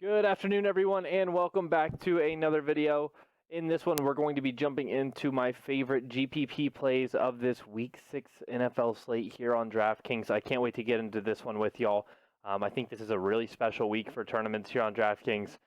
Good afternoon, everyone, and welcome back to another video. In this one, we're going to be jumping into my favorite GPP plays of this Week 6 NFL slate here on Draftkings. I can't wait to get into this one with y'all. I think this is a really special week for tournaments here on Draftkings.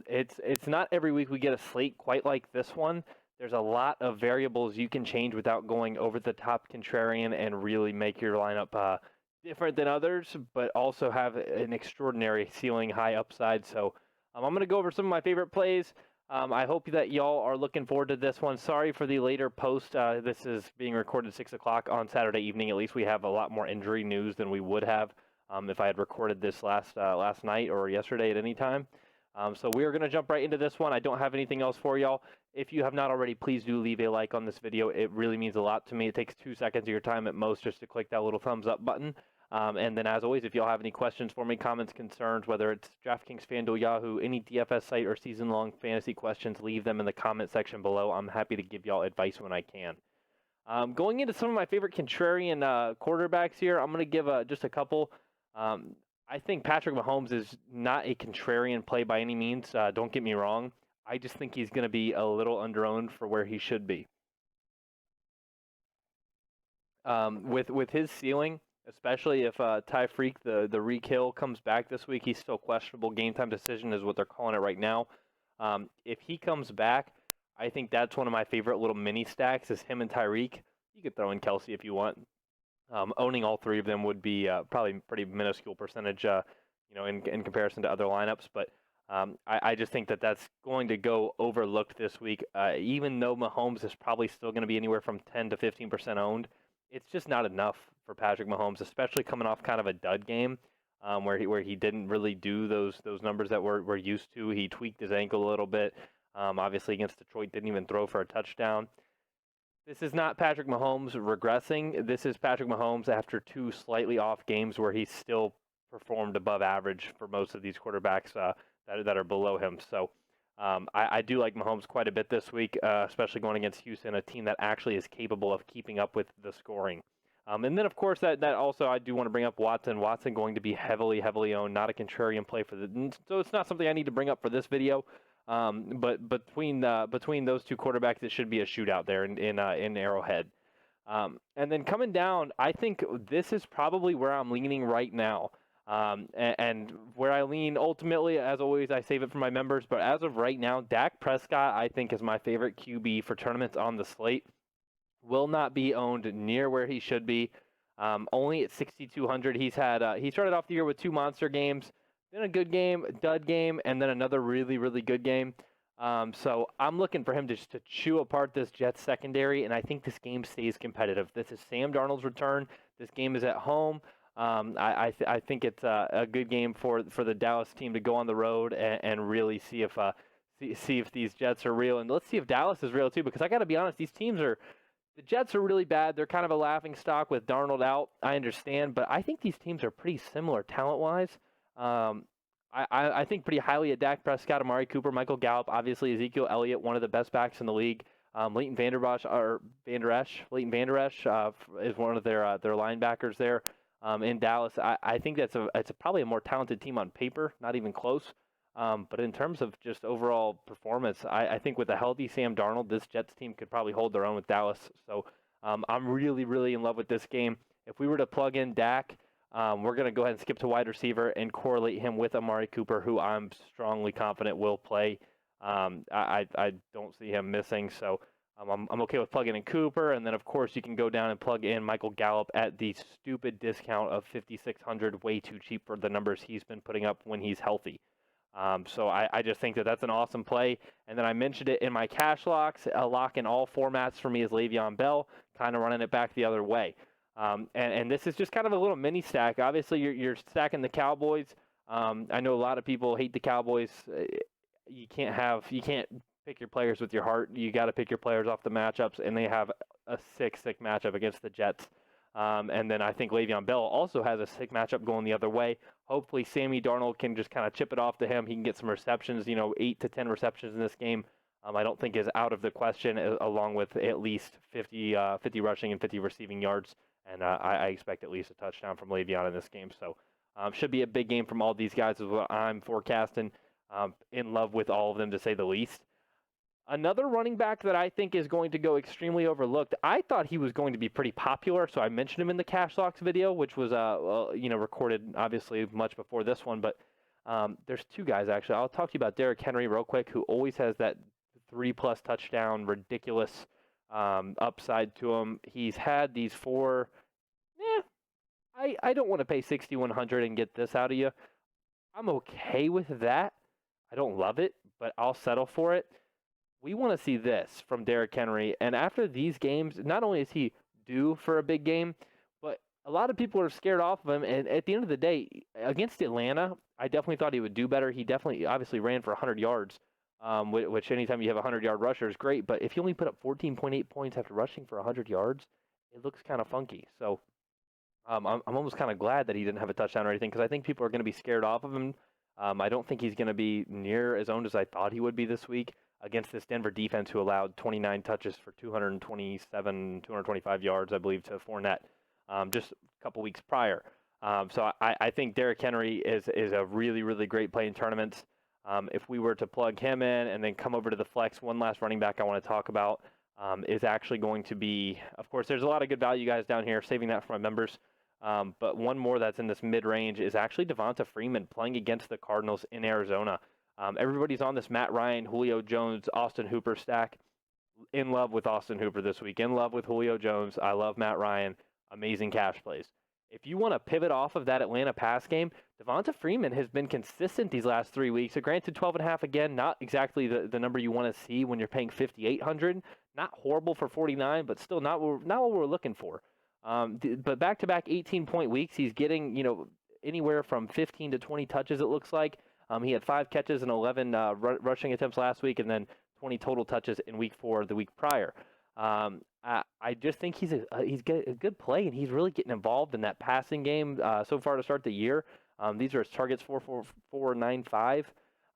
It's not every week we get a slate quite like this one. There's a lot of variables you can change without going over the top contrarian and really make your lineup different than others, but also have an extraordinary ceiling, high upside. So I'm going to go over some of my favorite plays. I hope that y'all are looking forward to this one. Sorry for the later post. This is being recorded 6 o'clock on Saturday evening. At least we have a lot more injury news than we would have if I had recorded this last night or yesterday at any time. So we are going to jump right into this one. I don't have anything else for y'all. If you have not already, please do leave a like on this video. It really means a lot to me. It takes 2 seconds of your time at most just to click that little thumbs up button. And then, as always, if y'all have any questions for me, comments, concerns, whether it's DraftKings, FanDuel, Yahoo, any DFS site, or season-long fantasy questions, leave them in the comment section below. I'm happy to give y'all advice when I can. Going into some of my favorite contrarian quarterbacks here, I'm going to give just a couple. I think Patrick Mahomes is not a contrarian play by any means. Don't get me wrong. I just think he's going to be a little under-owned for where he should be. With his ceiling, especially if Ty Freak, the Reek Hill, comes back this week, he's still questionable. Game time decision is what they're calling it right now. If he comes back, I think that's one of my favorite little mini stacks is him and Tyreek. You could throw in Kelsey if you want. Owning all three of them would be probably a pretty minuscule percentage, in comparison to other lineups. But I just think that that's going to go overlooked this week. Even though Mahomes is probably still going to be anywhere from 10 to 15% owned, it's just not enough for Patrick Mahomes, especially coming off kind of a dud game where he didn't really do those numbers that we're used to. He tweaked his ankle a little bit. Obviously against Detroit, didn't even throw for a touchdown. This is not Patrick Mahomes regressing. This is Patrick Mahomes after 2 slightly off games where he still performed above average for most of these quarterbacks that are below him. So I do like Mahomes quite a bit this week, especially going against Houston, a team that actually is capable of keeping up with the scoring. And then, of course, that also I do want to bring up Watson. Watson going to be heavily owned, not a contrarian play so it's not something I need to bring up for this video. But between those two quarterbacks, it should be a shootout there in Arrowhead. And then coming down, I think this is probably where I'm leaning right now. And where I lean ultimately, as always, I save it for my members. But as of right now, Dak Prescott, I think, is my favorite QB for tournaments on the slate. Will not be owned near where he should be. Only at 6,200. He started off the year with 2 monster games, then a good game, a dud game, and then another really good game. So I'm looking for him to chew apart this Jets secondary, and I think this game stays competitive. This is Sam Darnold's return. This game is at home. I think it's a good game for the Dallas team to go on the road and really see if these Jets are real, and let's see if Dallas is real too. Because I got to be honest, the Jets are really bad. They're kind of a laughing stock with Darnold out. I understand, but I think these teams are pretty similar talent-wise. I think pretty highly of Dak Prescott, Amari Cooper, Michael Gallup, obviously Ezekiel Elliott, one of the best backs in the league. Leighton Vander Esch is one of their linebackers there in Dallas. I think it's probably a more talented team on paper, not even close. But in terms of just overall performance, I think with a healthy Sam Darnold, this Jets team could probably hold their own with Dallas. So I'm really in love with this game. If we were to plug in Dak, we're going to go ahead and skip to wide receiver and correlate him with Amari Cooper, who I'm strongly confident will play. I don't see him missing, so I'm okay with plugging in Cooper. And then, of course, you can go down and plug in Michael Gallup at the stupid discount of $5,600, way too cheap for the numbers he's been putting up when he's healthy. So I just think that's an awesome play. And then I mentioned it in my cash locks. A lock in all formats for me is Le'Veon Bell, kind of running it back the other way. And this is just kind of a little mini stack. Obviously, you're stacking the Cowboys. I know a lot of people hate the Cowboys. You can't pick your players with your heart. You got to pick your players off the matchups, and they have a sick matchup against the Jets. And then I think Le'Veon Bell also has a sick matchup going the other way. Hopefully, Sammy Darnold can just kind of chip it off to him. He can get some receptions, 8 to 10 receptions in this game. I don't think is out of the question, along with at least 50 rushing and 50 receiving yards. And I expect at least a touchdown from Le'Veon in this game. So should be a big game from all these guys is what I'm forecasting. In love with all of them, to say the least. Another running back that I think is going to go extremely overlooked. I thought he was going to be pretty popular, so I mentioned him in the Cash Locks video, which was recorded obviously much before this one. But there's two guys actually. I'll talk to you about Derrick Henry real quick, who always has that 3+ touchdown, ridiculous upside to him. He's had these four. I don't want to pay 6,100 and get this out of you. I'm okay with that. I don't love it, but I'll settle for it. We want to see this from Derrick Henry. And after these games, not only is he due for a big game, but a lot of people are scared off of him. And at the end of the day, against Atlanta, I definitely thought he would do better. He definitely, obviously, ran for 100 yards, which anytime you have a 100-yard rusher is great. But if you only put up 14.8 points after rushing for 100 yards, it looks kind of funky. So I'm almost kind of glad that he didn't have a touchdown or anything, because I think people are going to be scared off of him. I don't think he's going to be near as owned as I thought he would be this week against this Denver defense, who allowed 29 touches for 225 yards, I believe, to Fournette just a couple weeks prior. So I think Derrick Henry is a really, really great play in tournaments. If we were to plug him in and then come over to the flex, one last running back I want to talk about is actually going to be, of course, there's a lot of good value guys down here, saving that for my members. But one more that's in this mid-range is actually Devonta Freeman playing against the Cardinals in Arizona. Everybody's on this Matt Ryan, Julio Jones, Austin Hooper stack. In love with Austin Hooper this week. In love with Julio Jones. I love Matt Ryan. Amazing cash plays. If you want to pivot off of that Atlanta pass game, Devonta Freeman has been consistent these last 3 weeks. So granted, 12.5 again, not exactly the number you want to see when you're paying 5,800. Not horrible for 49, but still not what we're looking for. But back-to-back 18-point weeks, he's getting anywhere from 15 to 20 touches, it looks like. He had 5 catches and 11 rushing attempts last week, and then 20 total touches in week 4 the week prior. I just think he's a good play, and he's really getting involved in that passing game so far to start the year. These are his targets, 4.95.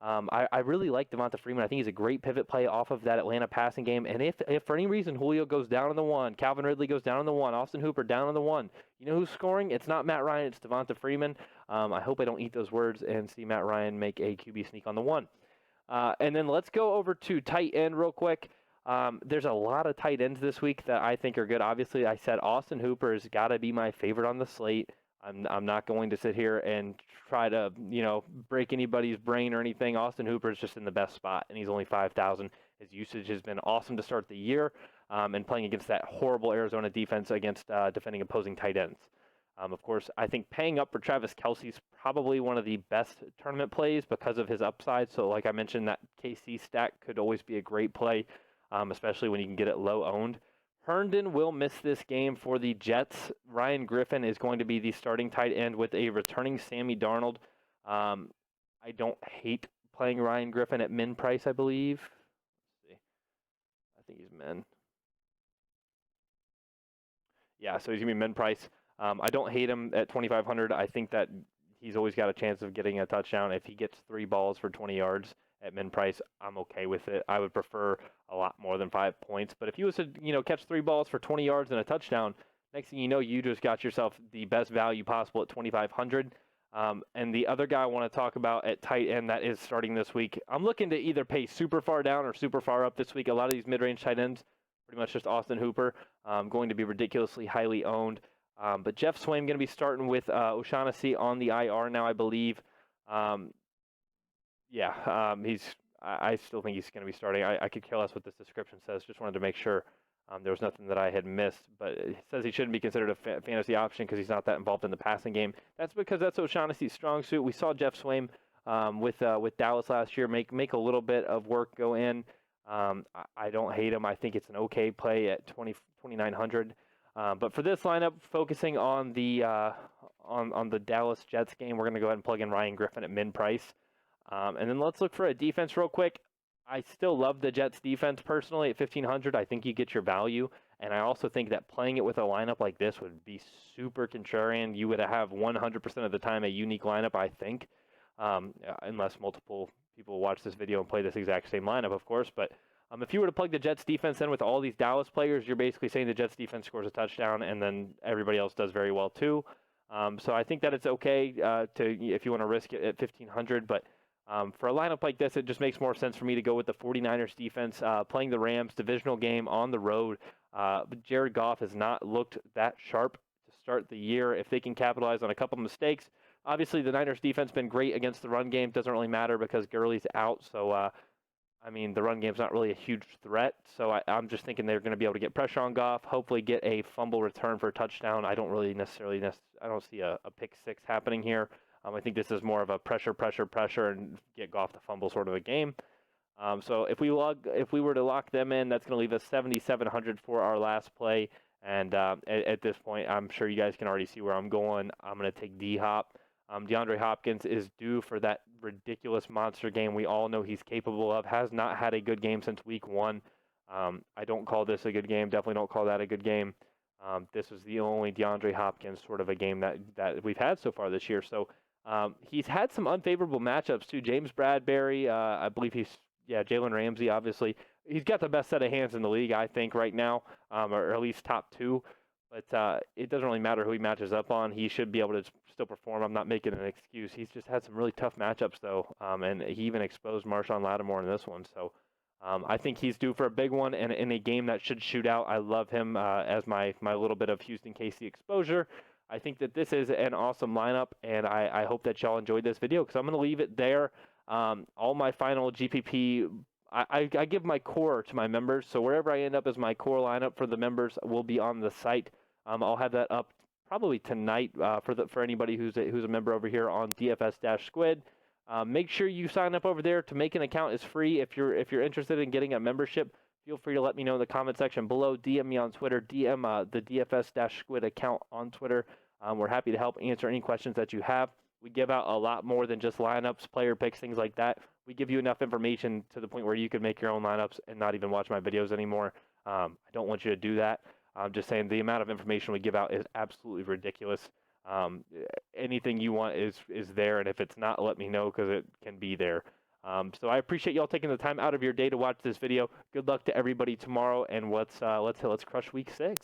I really like Devonta Freeman. I think he's a great pivot play off of that Atlanta passing game. And if for any reason Julio goes down on the 1, Calvin Ridley goes down on the 1, Austin Hooper down on the 1, you know who's scoring? It's not Matt Ryan, it's Devonta Freeman. I hope I don't eat those words and see Matt Ryan make a QB sneak on the 1. And then let's go over to tight end real quick. There's a lot of tight ends this week that I think are good. Obviously, I said Austin Hooper has got to be my favorite on the slate. I'm not going to sit here and try to, break anybody's brain or anything. Austin Hooper is just in the best spot, and he's only 5,000. His usage has been awesome to start the year, and playing against that horrible Arizona defense against defending opposing tight ends. Of course, I think paying up for Travis Kelce is probably one of the best tournament plays because of his upside. So like I mentioned, that KC stack could always be a great play, especially when you can get it low owned. Herndon will miss this game for the Jets. Ryan Griffin is going to be the starting tight end with a returning Sammy Darnold. I don't hate playing Ryan Griffin at min price, I believe. Let's see. I think he's min. Yeah, so he's going to be min price. I don't hate him at 2,500. I think that he's always got a chance of getting a touchdown. If he gets 3 balls for 20 yards at min price, I'm okay with it. I would prefer a lot more than 5 points. But if he was to, catch 3 balls for 20 yards and a touchdown, next thing you know, you just got yourself the best value possible at 2,500. And the other guy I want to talk about at tight end that is starting this week, I'm looking to either pay super far down or super far up this week. A lot of these mid-range tight ends, pretty much just Austin Hooper, going to be ridiculously highly owned. But Jeff Swaim going to be starting with O'Shaughnessy on the IR now, I believe. I still think he's going to be starting. I could care less what this description says. Just wanted to make sure there was nothing that I had missed. But it says he shouldn't be considered a fantasy option because he's not that involved in the passing game. That's because that's O'Shaughnessy's strong suit. We saw Jeff Swaim with Dallas last year make a little bit of work go in. I don't hate him. I think it's an okay play at 2,900. But for this lineup, focusing on the Dallas Jets game, we're going to go ahead and plug in Ryan Griffin at min price. And then let's look for a defense real quick. I still love the Jets defense personally at 1,500. I think you get your value. And I also think that playing it with a lineup like this would be super contrarian. You would have 100% of the time a unique lineup, I think, unless multiple people watch this video and play this exact same lineup, of course. But if you were to plug the Jets defense in with all these Dallas players, you're basically saying the Jets defense scores a touchdown and then everybody else does very well too. So I think that it's okay if you want to risk it at 1,500, but For a lineup like this, it just makes more sense for me to go with the 49ers defense, playing the Rams, divisional game on the road. But Jared Goff has not looked that sharp to start the year. If they can capitalize on a couple mistakes, obviously the Niners defense been great against the run game. Doesn't really matter because Gurley's out. So, I mean, the run game's not really a huge threat. So I'm just thinking they're going to be able to get pressure on Goff, hopefully get a fumble return for a touchdown. I don't really necessarily I don't see a pick six happening here. I think this is more of a pressure, and get Goff to fumble sort of a game. So if we were to lock them in, that's going to leave us 7,700 for our last play. And at this point, I'm sure you guys can already see where I'm going. I'm going to take D-Hop. DeAndre Hopkins is due for that ridiculous monster game we all know he's capable of. Has not had a good game since week 1. I don't call this a good game. Definitely don't call that a good game. This was the only DeAndre Hopkins sort of a game that we've had so far this year. So he's had some unfavorable matchups too. James Bradbury, I believe Jalen Ramsey, obviously. He's got the best set of hands in the league, I think, right now, or at least top 2. But it doesn't really matter who he matches up on. He should be able to still perform. I'm not making an excuse. He's just had some really tough matchups, though, and he even exposed Marshawn Lattimore in this one. So I think he's due for a big one, and in a game that should shoot out. I love him as my little bit of Houston KC exposure. I think that this is an awesome lineup, and I hope that y'all enjoyed this video because I'm going to leave it there. All my final GPP, I give my core to my members, so wherever I end up as my core lineup for the members will be on the site. I'll have that up probably tonight for anybody who's a member over here on DFS-Squid. Make sure you sign up over there. To make an account is free. If you're interested in getting a membership, feel free to let me know in the comment section below. DM me on Twitter. DM the DFS-Squid account on Twitter. We're happy to help answer any questions that you have. We give out a lot more than just lineups, player picks, things like that. We give you enough information to the point where you can make your own lineups and not even watch my videos anymore. I don't want you to do that. I'm just saying the amount of information we give out is absolutely ridiculous. Anything you want is there, and if it's not, let me know because it can be there. So I appreciate y'all taking the time out of your day to watch this video. Good luck to everybody tomorrow, and let's crush week 6.